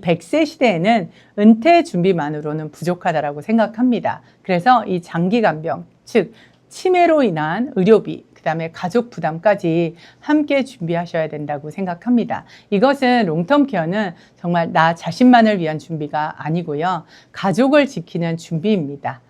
100세 시대에는 은퇴 준비만으로는 부족하다고 생각합니다. 그래서 이 장기 간병, 즉 치매로 인한 의료비, 그 다음에 가족 부담까지 함께 준비하셔야 된다고 생각합니다. 이것은 롱텀 케어는 정말 나 자신만을 위한 준비가 아니고요. 가족을 지키는 준비입니다.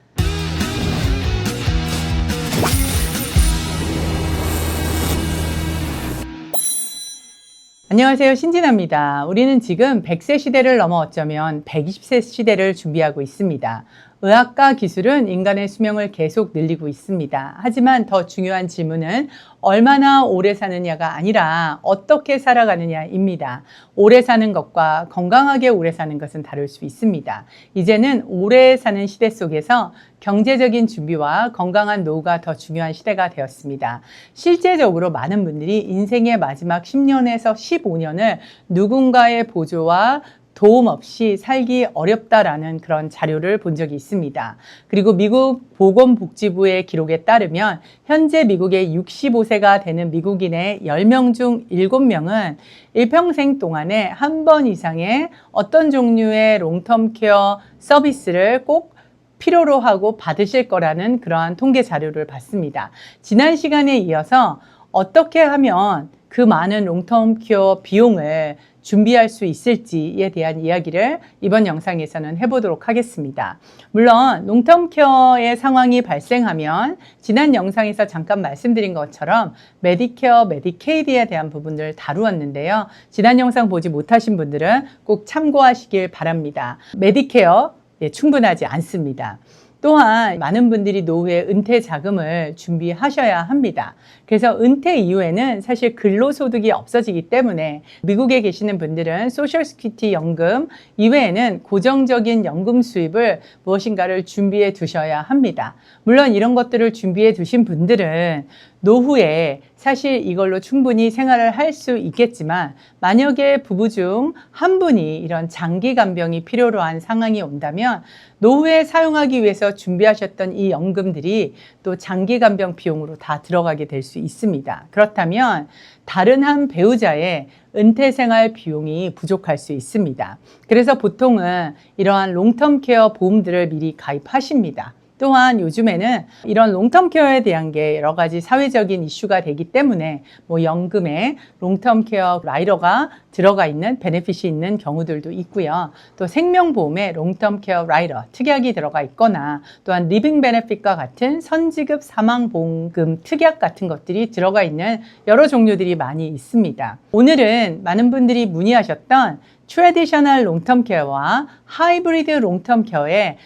안녕하세요, 신진아입니다. 우리는 지금 100세 시대를 넘어 어쩌면 120세 시대를 준비하고 있습니다. 의학과 기술은 인간의 수명을 계속 늘리고 있습니다. 하지만 더 중요한 질문은 얼마나 오래 사느냐가 아니라 어떻게 살아가느냐입니다. 오래 사는 것과 건강하게 오래 사는 것은 다를 수 있습니다. 이제는 오래 사는 시대 속에서 경제적인 준비와 건강한 노후가 더 중요한 시대가 되었습니다. 실제적으로 많은 분들이 인생의 마지막 10년에서 15년을 누군가의 보조와 도움 없이 살기 어렵다라는 그런 자료를 본 적이 있습니다. 그리고 미국 보건복지부의 기록에 따르면 현재 미국의 65세가 되는 미국인의 10명 중 7명은 일평생 동안에 한 번 이상의 어떤 종류의 롱텀 케어 서비스를 꼭 필요로 하고 받으실 거라는 그러한 통계 자료를 봤습니다. 지난 시간에 이어서 어떻게 하면 그 많은 롱텀 케어 비용을 준비할 수 있을지에 대한 이야기를 이번 영상에서는 해보도록 하겠습니다. 물론 롱텀 케어의 상황이 발생하면 지난 영상에서 잠깐 말씀드린 것처럼 메디케어, 메디케이드에 대한 부분들을 다루었는데요. 지난 영상 보지 못하신 분들은 꼭 참고하시길 바랍니다. 메디케어 충분하지 않습니다. 또한 많은 분들이 노후에 은퇴 자금을 준비하셔야 합니다. 그래서 은퇴 이후에는 사실 근로소득이 없어지기 때문에 미국에 계시는 분들은 소셜 시큐리티 연금 이외에는 고정적인 연금 수입을 무엇인가를 준비해 두셔야 합니다. 물론 이런 것들을 준비해 두신 분들은 노후에 사실 이걸로 충분히 생활을 할 수 있겠지만 만약에 부부 중 한 분이 이런 장기 간병이 필요로 한 상황이 온다면 노후에 사용하기 위해서 준비하셨던 이 연금들이 또 장기 간병 비용으로 다 들어가게 될 수 있습니다. 그렇다면 다른 한 배우자의 은퇴 생활 비용이 부족할 수 있습니다. 그래서 보통은 이러한 롱텀 케어 보험들을 미리 가입하십니다. 또한 요즘에는 이런 롱텀 케어에 대한 게 여러 가지 사회적인 이슈가 되기 때문에 연금에 롱텀 케어 라이더가 들어가 있는 베네핏이 있는 경우들도 있고요. 또 생명보험에 롱텀 케어 라이더 특약이 들어가 있거나 또한 리빙 베네핏과 같은 선지급 사망보험금 특약 같은 것들이 들어가 있는 여러 종류들이 많이 있습니다. 오늘은 많은 분들이 문의하셨던 트래디셔널 롱텀 케어와 하이브리드 롱텀 케어의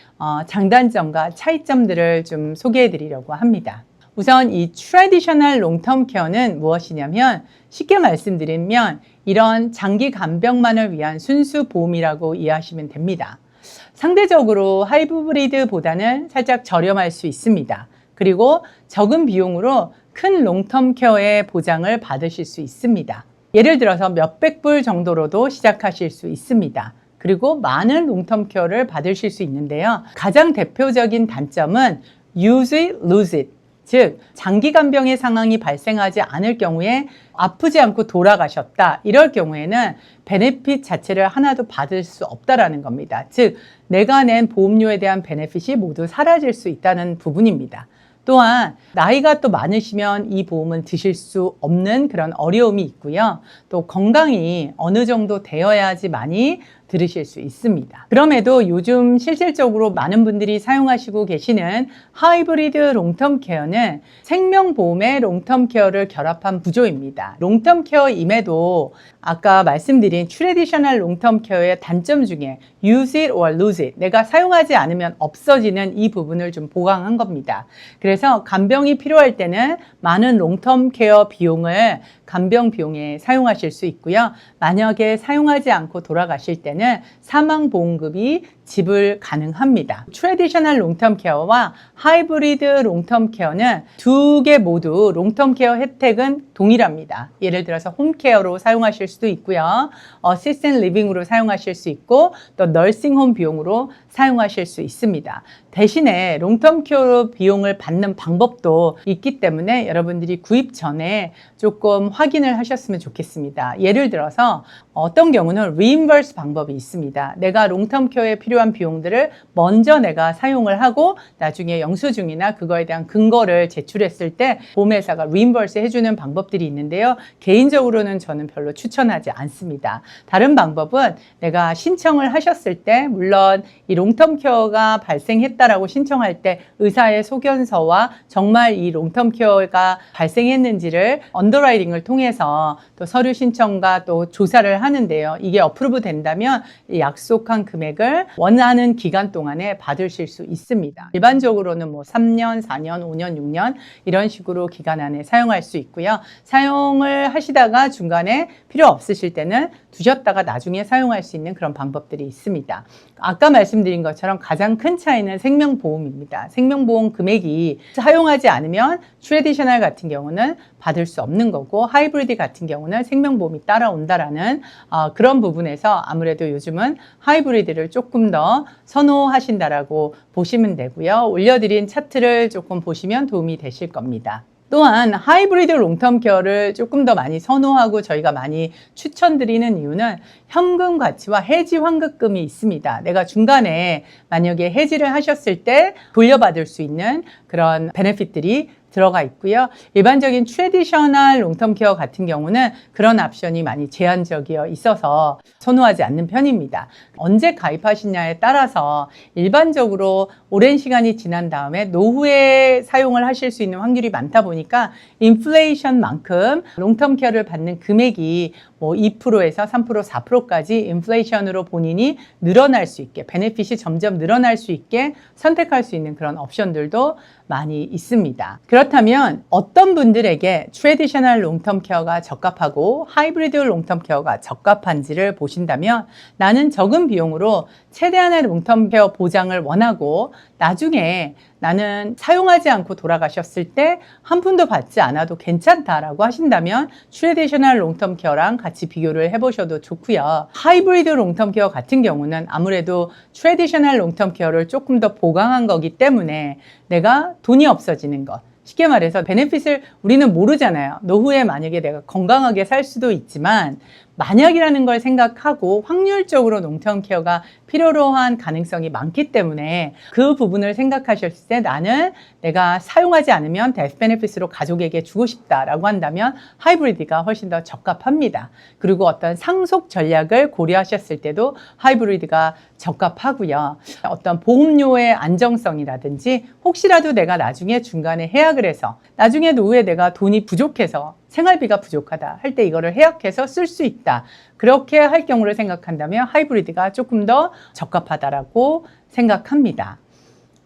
장단점과 차이점들을 좀 소개해 드리려고 합니다. 우선 이 트래디셔널 롱텀 케어는 무엇이냐면 쉽게 말씀드리면 이런 장기 간병만을 위한 순수 보험이라고 이해하시면 됩니다. 상대적으로 하이브리드보다는 살짝 저렴할 수 있습니다. 그리고 적은 비용으로 큰 롱텀 케어의 보장을 받으실 수 있습니다. 예를 들어서 몇백 불 정도로도 시작하실 수 있습니다. 그리고 많은 롱텀 케어를 받으실 수 있는데요. 가장 대표적인 단점은 use it, lose it. 즉 장기 간병의 상황이 발생하지 않을 경우에 아프지 않고 돌아가셨다. 이럴 경우에는 베네핏 자체를 하나도 받을 수 없다라는 겁니다. 즉 내가 낸 보험료에 대한 베네핏이 모두 사라질 수 있다는 부분입니다. 또한 나이가 또 많으시면 이 보험을 드실 수 없는 그런 어려움이 있고요. 또 건강이 어느 정도 되어야지만이 들으실 수 있습니다. 그럼에도 요즘 실질적으로 많은 분들이 사용하시고 계시는 하이브리드 롱텀 케어는 생명보험의 롱텀 케어를 결합한 구조입니다. 롱텀 케어임에도 아까 말씀드린 트래디셔널 롱텀 케어의 단점 중에 use it or lose it, 내가 사용하지 않으면 없어지는 이 부분을 좀 보강한 겁니다. 그래서 간병이 필요할 때는 많은 롱텀 케어 비용을 간병 비용에 사용하실 수 있고요. 만약에 사용하지 않고 돌아가실 때는 사망보험금이 지불 가능합니다. 트래디셔널 롱텀 케어와 하이브리드 롱텀 케어는 두 개 모두 롱텀 케어 혜택은 동일합니다. 예를 들어서 홈케어로 사용하실 수도 있고요. 어시스턴트 리빙으로 사용하실 수 있고 또 너싱홈 비용으로 사용하실 수 있습니다. 대신에 롱텀 케어 비용을 받는 방법도 있기 때문에 여러분들이 구입 전에 조금 확인을 하셨으면 좋겠습니다. 예를 들어서 어떤 경우는 reimburse 방법이 있습니다. 내가 롱텀 케어에 필요한 비용들을 먼저 내가 사용을 하고 나중에 영수증이나 그거에 대한 근거를 제출했을 때 보험회사가 reimburse 해주는 방법들이 있는데요. 개인적으로는 저는 별로 추천하지 않습니다. 다른 방법은 내가 신청을 하셨을 때 물론 이 롱텀 케어가 발생했다라고 신청할 때 의사의 소견서와 정말 이 롱텀 케어가 발생했는지를 언더라이팅을 통해서 또 서류 신청과 또 조사를 하는데요. 이게 어프로브 된다면 약속한 금액을 원하는 기간 동안에 받으실 수 있습니다. 일반적으로는 뭐 3년, 4년, 5년, 6년 이런 식으로 기간 안에 사용할 수 있고요. 사용을 하시다가 중간에 필요 없으실 때는 두셨다가 나중에 사용할 수 있는 그런 방법들이 있습니다. 아까 말씀드린 것처럼 가장 큰 차이는 생명보험입니다. 생명보험 금액이 사용하지 않으면 트래디셔널 같은 경우는 받을 수 없는 거고 하이브리드 같은 경우는 생명보험이 따라온다라는 그런 부분에서 아무래도 요즘은 하이브리드를 조금 더 선호하신다라고 보시면 되고요. 올려드린 차트를 조금 보시면 도움이 되실 겁니다. 또한 하이브리드 롱텀 케어를 조금 더 많이 선호하고 저희가 많이 추천드리는 이유는 현금 가치와 해지 환급금이 있습니다. 내가 중간에 만약에 해지를 하셨을 때 돌려받을 수 있는 그런 베네핏들이 들어가 있고요. 일반적인 트래디셔널 롱텀 케어 같은 경우는 그런 옵션이 많이 제한적이어 있어서 선호하지 않는 편입니다. 언제 가입하시냐에 따라서 일반적으로 오랜 시간이 지난 다음에 노후에 사용을 하실 수 있는 확률이 많다 보니까 인플레이션만큼 롱텀 케어를 받는 금액이 뭐 2%에서 3%, 4%까지 인플레이션으로 본인이 늘어날 수 있게 베네핏이 점점 늘어날 수 있게 선택할 수 있는 그런 옵션들도 많이 있습니다. 그렇다면 어떤 분들에게 트래디셔널 롱텀 케어가 적합하고 하이브리드 롱텀 케어가 적합한지를 보신다면 나는 적은 비용으로 최대한의 롱텀 케어 보장을 원하고 나중에 나는 사용하지 않고 돌아가셨을 때 한 푼도 받지 않아도 괜찮다라고 하신다면 트래디셔널 롱텀 케어랑 같이 비교를 해보셔도 좋고요. 하이브리드 롱텀 케어 같은 경우는 아무래도 트래디셔널 롱텀 케어를 조금 더 보강한 거기 때문에 내가 돈이 없어지는 것 쉽게 말해서 베네핏을 우리는 모르잖아요. 노후에 만약에 내가 건강하게 살 수도 있지만 만약이라는 걸 생각하고 확률적으로 롱텀 케어가 필요로 한 가능성이 많기 때문에 그 부분을 생각하셨을 때 나는 내가 사용하지 않으면 데스 베네핏으로 가족에게 주고 싶다라고 한다면 하이브리드가 훨씬 더 적합합니다. 그리고 어떤 상속 전략을 고려하셨을 때도 하이브리드가 적합하고요. 어떤 보험료의 안정성이라든지 혹시라도 내가 나중에 중간에 해약을 해서 나중에 노후에 내가 돈이 부족해서 생활비가 부족하다 할 때 이거를 해약해서 쓸 수 있다. 그렇게 할 경우를 생각한다면 하이브리드가 조금 더 적합하다라고 생각합니다.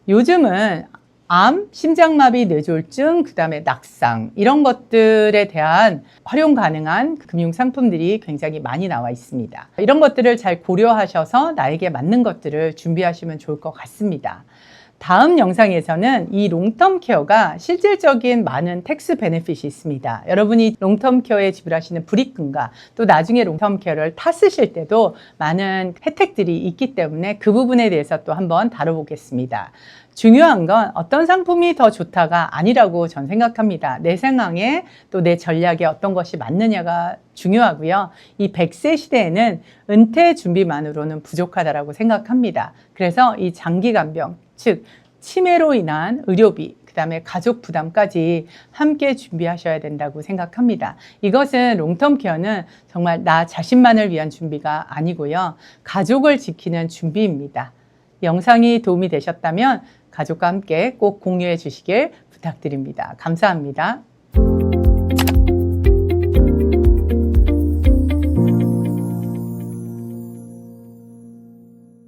요즘은 암, 심장마비, 뇌졸중, 그 다음에 낙상 이런 것들에 대한 활용 가능한 금융 상품들이 굉장히 많이 나와 있습니다. 이런 것들을 잘 고려하셔서 나에게 맞는 것들을 준비하시면 좋을 것 같습니다. 다음 영상에서는 이 롱텀 케어가 실질적인 많은 텍스 베네핏이 있습니다. 여러분이 롱텀 케어에 지불하시는 불입금과 또 나중에 롱텀 케어를 타쓰실 때도 많은 혜택들이 있기 때문에 그 부분에 대해서 또 한번 다뤄보겠습니다. 중요한 건 어떤 상품이 더 좋다가 아니라고 전 생각합니다. 내 상황에 또 내 전략에 어떤 것이 맞느냐가 중요하고요. 이 100세 시대에는 은퇴 준비만으로는 부족하다라고 생각합니다. 그래서 이 장기 간병, 즉 치매로 인한 의료비, 그 다음에 가족 부담까지 함께 준비하셔야 된다고 생각합니다. 이것은 롱텀 케어는 정말 나 자신만을 위한 준비가 아니고요. 가족을 지키는 준비입니다. 영상이 도움이 되셨다면 가족과 함께 꼭 공유해 주시길 부탁드립니다. 감사합니다.